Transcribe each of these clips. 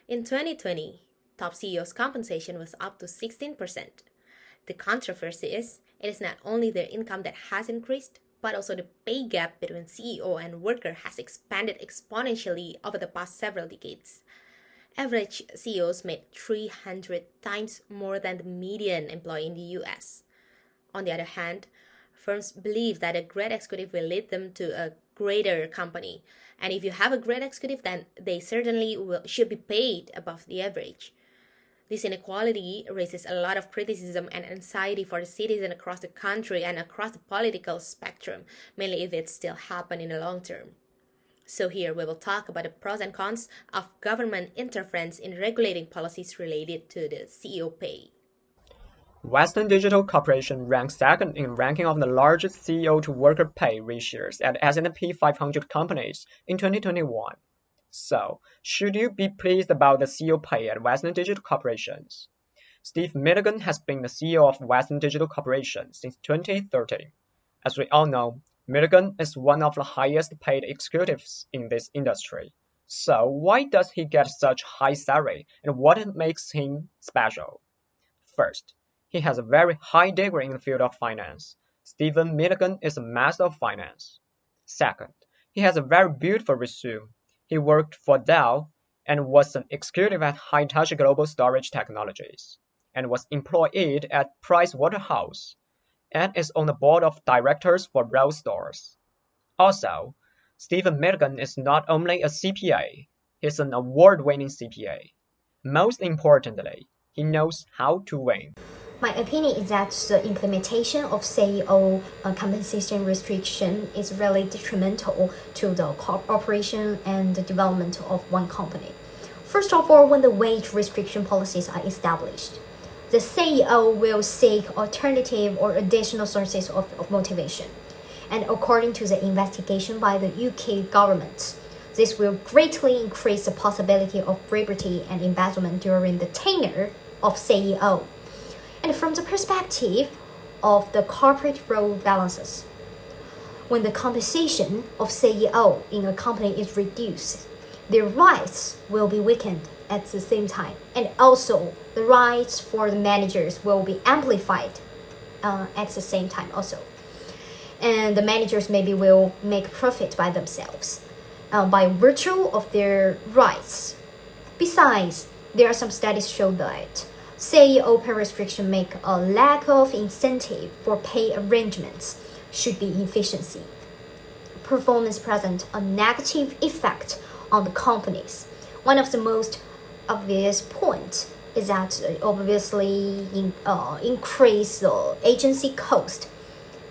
In 2020, top CEOs' compensation was up to 16%. The controversy is it is not only their income that has increased, but also the pay gap between CEO and worker has expanded exponentially over the past several decades. Average CEOs made 300 times more than the median employee in the US. On the other hand, firms believe that a great executive will lead them to a greater company. And if you have a great executive, then they certainly should be paid above the average. This inequality raises a lot of criticism and anxiety for the citizens across the country and across the political spectrum, mainly if it still happens in the long term. So here we will talk about the pros and cons of government interference in regulating policies related to the CEO pay. Western Digital Corporation ranks second in ranking of the largest CEO to worker pay ratios at S&P 500 companies in 2021. So, should you be pleased about the CEO pay at Western Digital Corporation? Steve Milligan has been the CEO of Western Digital Corporation since 2013. As we all know, Milligan is one of the highest paid executives in this industry. So, why does he get such high salary and what makes him special? First, he has a very high degree in the field of finance. Stephen Milligan is a master of finance. Second, he has a very beautiful resume. He worked for Dell and was an executive at High-Touch Global Storage Technologies, and was employed at Price Waterhouse, and is on the board of directors for Rell Stores. Also, Stephen Milligan is not only a CPA, he's an award-winning CPA. Most importantly, he knows how to win. My opinion is that the implementation of CEO compensation restriction is really detrimental to the operation and the development of one company. First of all, when the wage restriction policies are established, the CEO will seek alternative or additional sources of motivation. And according to the investigation by the UK government, this will greatly increase the possibility of bribery and embezzlement during the tenure of CEO. And from the perspective of the corporate role balances, when the compensation of CEO in a company is reduced, their rights will be weakened at the same time, and also the rights for the managers will be amplified at the same time also. And the managers maybe will make profit by themselves by virtue of their rights. Besides, there are some studies show that CEO pay restriction make a lack of incentive for pay arrangements should be efficiency. Performance present a negative effect on the companies. One of the most obvious points is that obviously increase the agency cost.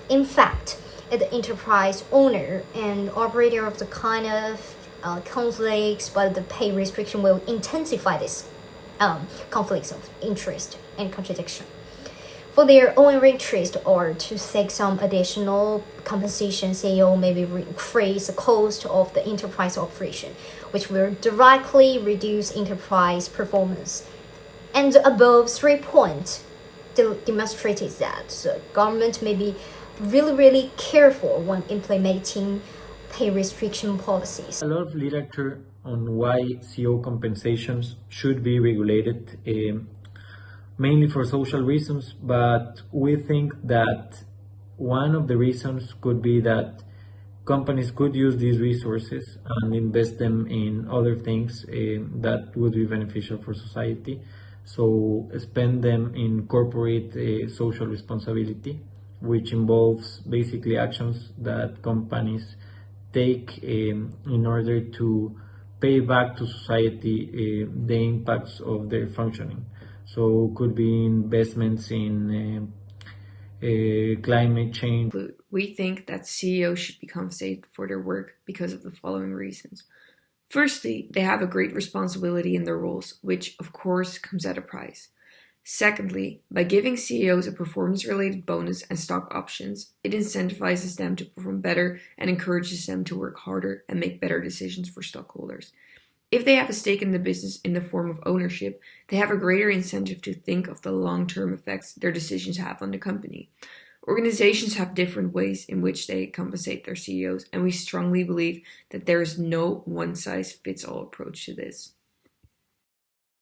In fact, the enterprise owner and operator of the kind of conflicts, but the pay restriction will intensify this conflicts of interest and contradiction for their own interest, or to seek some additional compensation. CEO maybe increase the cost of the enterprise operation, which will directly reduce enterprise performance. And the above 3 points demonstrated that the government may be really careful when implementing pay restriction policies. A lot of literature on why CEO compensations should be regulated, mainly for social reasons, but we think that one of the reasons could be that companies could use these resources and invest them in other things that would be beneficial for society. So spend them in corporate social responsibility, which involves basically actions that companies take in order to pay back to society the impacts of their functioning. So could be investments in climate change. We think that CEOs should be compensated for their work because of the following reasons. Firstly, they have a great responsibility in their roles, which of course comes at a price. Secondly, by giving CEOs a performance-related bonus and stock options, it incentivizes them to perform better and encourages them to work harder and make better decisions for stockholders. If they have a stake in the business in the form of ownership, they have a greater incentive to think of the long-term effects their decisions have on the company. Organizations have different ways in which they compensate their CEOs, and we strongly believe that there is no one-size-fits-all approach to this.